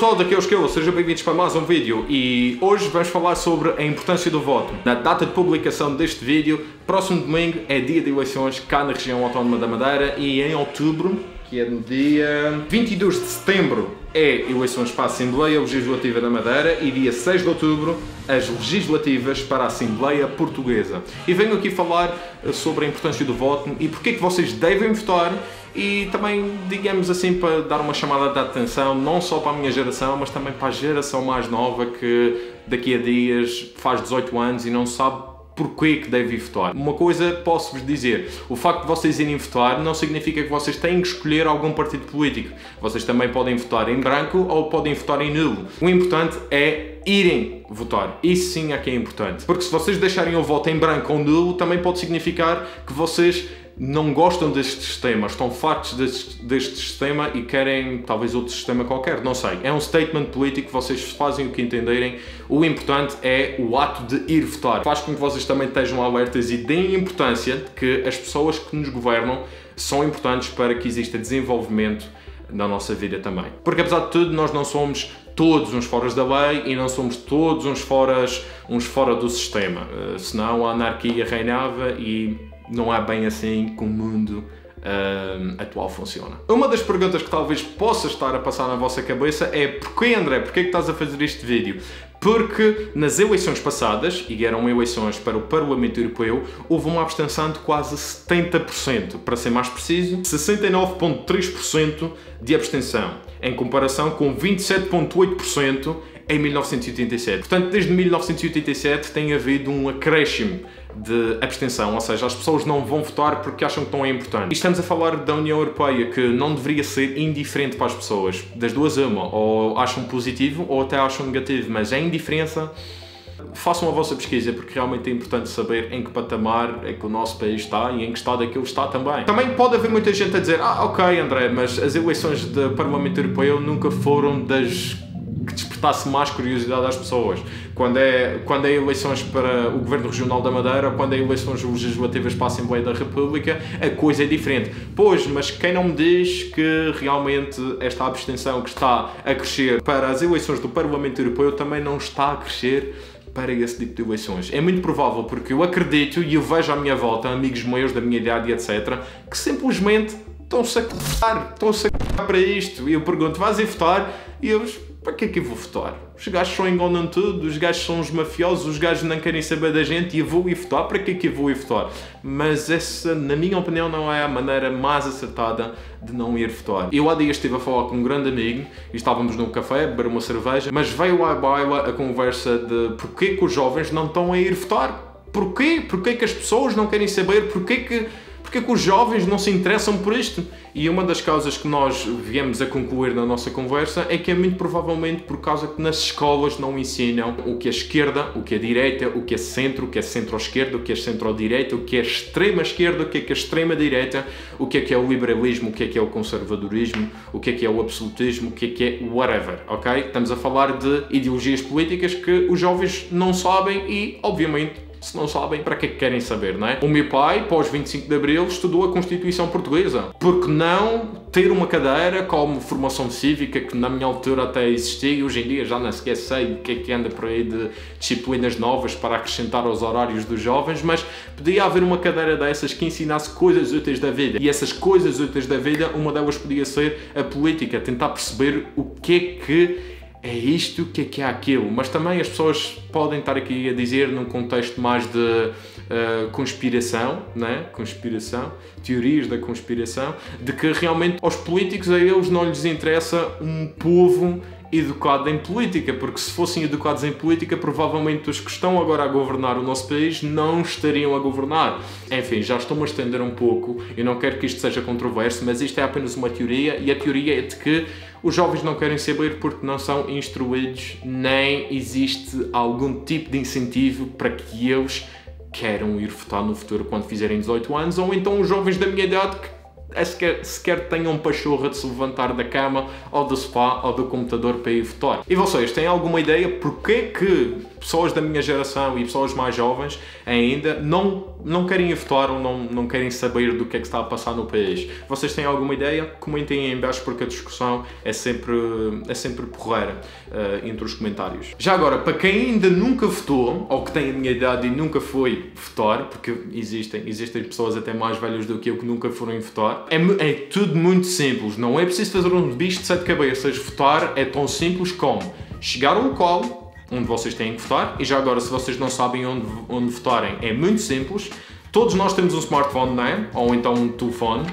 pessoal, daqui é o Esquilo, sejam bem-vindos para mais um vídeo e hoje vamos falar sobre a importância do voto. Na data de publicação deste vídeo, próximo domingo é dia de eleições cá na região autónoma da Madeira e em outubro, que é no dia 22 de setembro, é eleições para a Assembleia Legislativa da Madeira e dia 6 de outubro as legislativas para a Assembleia Portuguesa. E venho aqui falar sobre a importância do voto e porque é que vocês devem votar e também, digamos assim, para dar uma chamada de atenção não só para a minha geração, mas também para a geração mais nova que daqui a dias faz 18 anos e não sabe porquê que deve ir votar. Uma coisa posso-vos dizer, o facto de vocês irem votar não significa que vocês têm que escolher algum partido político. Vocês também podem votar em branco ou podem votar em nulo. O importante é irem votar. Isso sim é que é importante. Porque se vocês deixarem o voto em branco ou nulo, também pode significar que vocês não gostam deste sistema, estão fartos deste sistema e querem talvez outro sistema qualquer, não sei. É um statement político, vocês fazem o que entenderem. O importante é o ato de ir votar. Faz com que vocês também estejam alertas e deem importância de que as pessoas que nos governam são importantes para que exista desenvolvimento na nossa vida também. Porque apesar de tudo, nós não somos todos uns foras da lei e não somos todos uns fora do sistema. Senão a anarquia reinava e não é bem assim que o mundo atual funciona. Uma das perguntas que talvez possa estar a passar na vossa cabeça é: porquê, André? Porquê que estás a fazer este vídeo? Porque nas eleições passadas, e eram eleições para o Parlamento Europeu, houve uma abstenção de quase 70%, para ser mais preciso, 69,3% de abstenção, em comparação com 27,8% em 1987. Portanto, desde 1987 tem havido um acréscimo de abstenção, ou seja, as pessoas não vão votar porque acham que não é importante. E estamos a falar da União Europeia, que não deveria ser indiferente para as pessoas. Das duas uma, ou acham positivo ou até acham negativo, mas a indiferença, façam a vossa pesquisa, porque realmente é importante saber em que patamar é que o nosso país está e em que estado é que ele está também. Também pode haver muita gente a dizer: ok, André, mas as eleições do Parlamento Europeu nunca foram das que despertasse mais curiosidade às pessoas. Quando é eleições para o Governo Regional da Madeira ou quando é eleições legislativas para a Assembleia da República, a coisa é diferente. Pois, mas quem não me diz que realmente esta abstenção que está a crescer para as eleições do Parlamento Europeu também não está a crescer para esse tipo de eleições? É muito provável, porque eu acredito e eu vejo à minha volta amigos meus da minha idade e etc. que simplesmente estão-se a cagar para isto. E eu pergunto: vais ir votar? E eles: para que é que eu vou votar? Os gajos só enganam tudo, os gajos são os mafiosos, os gajos não querem saber da gente e eu vou ir votar? Para que é que eu vou ir votar? Mas essa, na minha opinião, não é a maneira mais acertada de não ir votar. Eu há dias estive a falar com um grande amigo e estávamos num café a beber uma cerveja, mas veio à baila a conversa de porquê que os jovens não estão a ir votar? Porquê? Porquê que as pessoas não querem saber? Porquê que os jovens não se interessam por isto? E uma das causas que nós viemos a concluir na nossa conversa é que é muito provavelmente por causa que nas escolas não ensinam o que é esquerda, o que é direita, o que é centro, o que é centro-esquerda, o que é centro-direita, o que é extrema-esquerda, o que é extrema-direita, o que é o liberalismo, o que é o conservadorismo, o que é o absolutismo, o que é whatever, ok? Estamos a falar de ideologias políticas que os jovens não sabem e, obviamente, se não sabem, para que é que querem saber, não é? O meu pai, pós 25 de Abril, estudou a Constituição Portuguesa. Por que não ter uma cadeira como formação cívica, que na minha altura até existia e hoje em dia já não sequer sei o que anda por aí de disciplinas novas para acrescentar aos horários dos jovens, mas podia haver uma cadeira dessas que ensinasse coisas úteis da vida. E essas coisas úteis da vida, uma delas podia ser a política, tentar perceber o que é isto, o que é aquilo. Mas também as pessoas podem estar aqui a dizer num contexto mais de conspiração, né? Conspiração, teorias da conspiração, de que realmente aos políticos, a eles não lhes interessa um povo educado em política, porque se fossem educados em política, provavelmente os que estão agora a governar o nosso país não estariam a governar. Enfim, já estou-me a estender um pouco, eu não quero que isto seja controverso, mas isto é apenas uma teoria, e a teoria é de que os jovens não querem saber porque não são instruídos, nem existe algum tipo de incentivo para que eles queiram ir votar no futuro quando fizerem 18 anos, ou então os jovens da minha idade sequer tenham pachorra de se levantar da cama ou do sofá ou do computador para ir votar. E vocês têm alguma ideia porque que pessoas da minha geração e pessoas mais jovens ainda não querem ir votar ou não querem saber do que é que está a passar no país? Vocês têm alguma ideia? Comentem aí em baixo porque a discussão é sempre porreira entre os comentários. Já agora, para quem ainda nunca votou, ou que tem a minha idade e nunca foi votar, porque existem pessoas até mais velhas do que eu que nunca foram votar, é tudo muito simples, não é preciso fazer um bicho de 7 cabeças. Votar é tão simples como chegar ao local onde vocês têm que votar, e já agora, se vocês não sabem onde votarem, é muito simples. Todos nós temos um smartphone, não é? Ou então um telefone,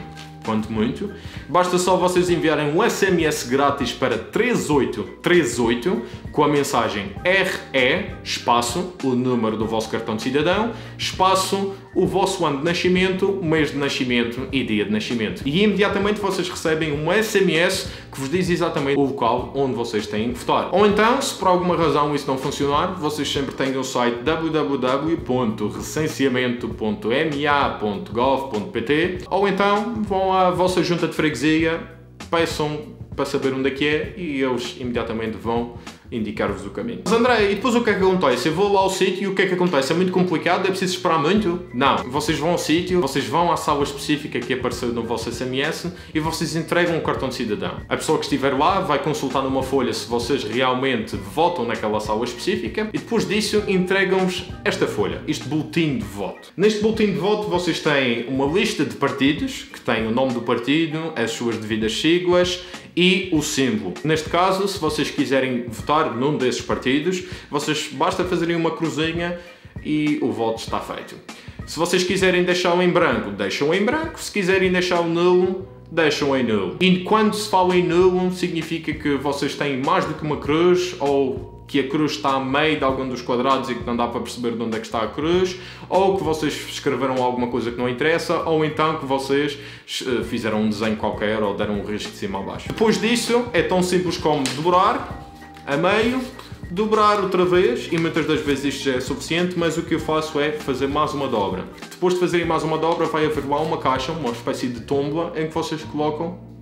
quanto muito. Basta só vocês enviarem um SMS grátis para 3838 com a mensagem RE, espaço, o número do vosso cartão de cidadão, espaço, o vosso ano de nascimento, mês de nascimento e dia de nascimento. E imediatamente vocês recebem um SMS que vos diz exatamente o local onde vocês têm que votar. Ou então, se por alguma razão isso não funcionar, vocês sempre têm o site www.recenseamento.ma.gov.pt, ou então vão à vossa junta de freguesia, peçam para saber onde é que é e eles imediatamente vão indicar-vos o caminho. Mas André, e depois o que é que acontece? Eu vou lá ao sítio e o que é que acontece? É muito complicado? É preciso esperar muito? Não. Vocês vão ao sítio, vocês vão à sala específica que apareceu no vosso SMS e vocês entregam um cartão de cidadão. A pessoa que estiver lá vai consultar numa folha se vocês realmente votam naquela sala específica e depois disso entregam-vos esta folha, este boletim de voto. Neste boletim de voto vocês têm uma lista de partidos que tem o nome do partido, as suas devidas siglas e o símbolo. Neste caso, se vocês quiserem votar num desses partidos, vocês basta fazerem uma cruzinha e o voto está feito. Se vocês quiserem deixá-lo em branco, deixam em branco. Se quiserem deixá-lo nulo, deixam em nulo. E quando se fala em nulo, significa que vocês têm mais do que uma cruz, ou que a cruz está a meio de algum dos quadrados e que não dá para perceber de onde é que está a cruz, ou que vocês escreveram alguma coisa que não interessa, ou então que vocês fizeram um desenho qualquer ou deram um risco de cima a baixo. Depois disso, é tão simples como dobrar a meio, dobrar outra vez, e muitas das vezes isto já é suficiente, mas o que eu faço é fazer mais uma dobra. Depois de fazerem mais uma dobra, vai haver lá uma caixa, uma espécie de tómbola, em que vocês colocam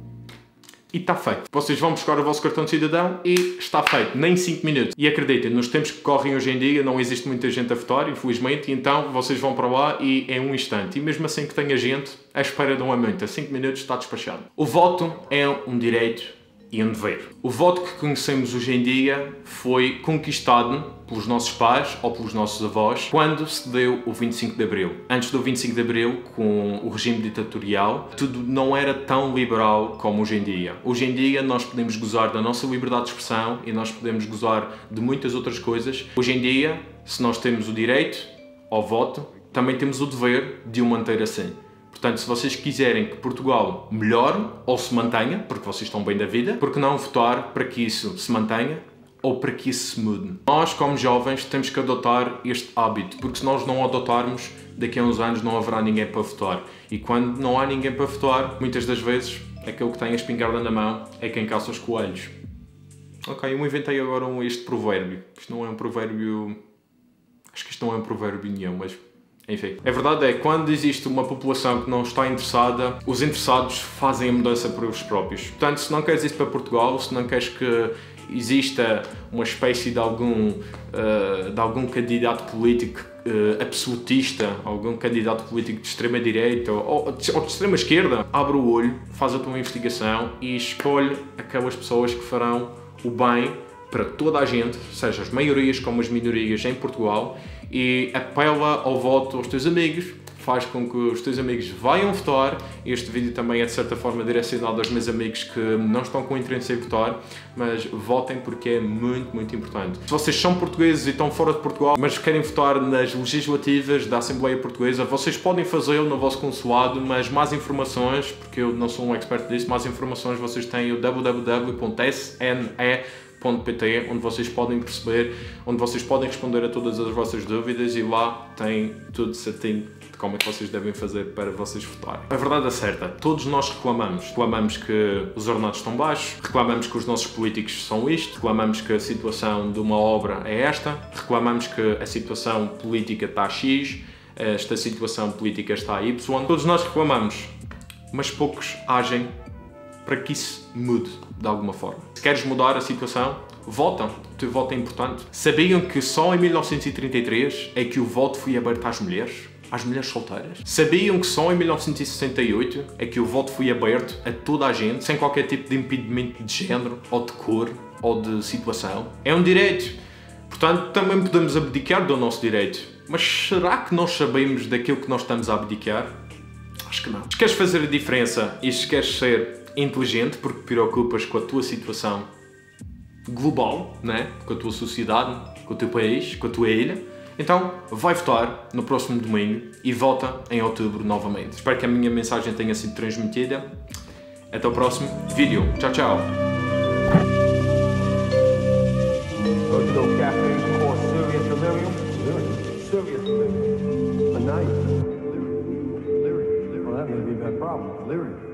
e está feito. Vocês vão buscar o vosso cartão de cidadão e está feito, nem 5 minutos. E acreditem, nos tempos que correm hoje em dia não existe muita gente a votar, infelizmente, e então vocês vão para lá e é um instante. E mesmo assim que tenha gente, à espera não é muito, a 5 minutos está despachado. O voto é um direito e um dever. O voto que conhecemos hoje em dia foi conquistado pelos nossos pais ou pelos nossos avós quando se deu o 25 de Abril. Antes do 25 de Abril, com o regime ditatorial, tudo não era tão liberal como hoje em dia. Hoje em dia nós podemos gozar da nossa liberdade de expressão e nós podemos gozar de muitas outras coisas. Hoje em dia, se nós temos o direito ao voto, também temos o dever de o manter assim. Portanto, se vocês quiserem que Portugal melhore ou se mantenha, porque vocês estão bem da vida, por que não votar para que isso se mantenha ou para que isso se mude? Nós, como jovens, temos que adotar este hábito, porque se nós não adotarmos, daqui a uns anos não haverá ninguém para votar. E quando não há ninguém para votar, muitas das vezes, aquele que tem a espingarda na mão é quem caça os coelhos. Ok, eu inventei agora este provérbio. Isto não é um provérbio... Acho que isto não é um provérbio nenhum, mas... Enfim, a verdade é que quando existe uma população que não está interessada, os interessados fazem a mudança por eles próprios. Portanto, se não queres isso para Portugal, se não queres que exista uma espécie de algum candidato político absolutista, algum candidato político de extrema-direita ou de extrema-esquerda, abre o olho, faz a tua investigação e escolhe aquelas pessoas que farão o bem para toda a gente, seja as maiorias como as minorias em Portugal, e apela ao voto aos teus amigos, faz com que os teus amigos venham votar. Este vídeo também é de certa forma direcionado aos meus amigos que não estão com interesse em votar, mas votem porque é muito, muito importante. Se vocês são portugueses e estão fora de Portugal, mas querem votar nas legislativas da Assembleia Portuguesa, vocês podem fazê-lo no vosso consulado, mas mais informações, porque eu não sou um expert disso, mais informações vocês têm o www.sne.pt, onde vocês podem perceber, onde vocês podem responder a todas as vossas dúvidas, e lá tem tudo certinho de como é que vocês devem fazer para vocês votarem. A verdade é certa, todos nós reclamamos que os ordenados estão baixos, reclamamos que os nossos políticos são isto, reclamamos que a situação de uma obra é esta, reclamamos que a situação política está X, esta situação política está Y, todos nós reclamamos. mas poucos agem para que isso mude de alguma forma. Se queres mudar a situação, vota. O teu voto é importante. Sabiam que só em 1933 é que o voto foi aberto às mulheres solteiras? Sabiam que só em 1968 é que o voto foi aberto a toda a gente, sem qualquer tipo de impedimento de género, ou de cor, ou de situação? É um direito. Portanto, também podemos abdicar do nosso direito. Mas será que nós sabemos daquilo que nós estamos a abdicar? Acho que não. Se queres fazer a diferença e se queres ser inteligente porque te preocupas com a tua situação global, né? Com a tua sociedade, com o teu país, com a tua ilha, então vai votar no próximo domingo e vota em outubro novamente. Espero que a minha mensagem tenha sido transmitida. Até o próximo vídeo. Tchau, tchau. Well, that may be that problem, delirium.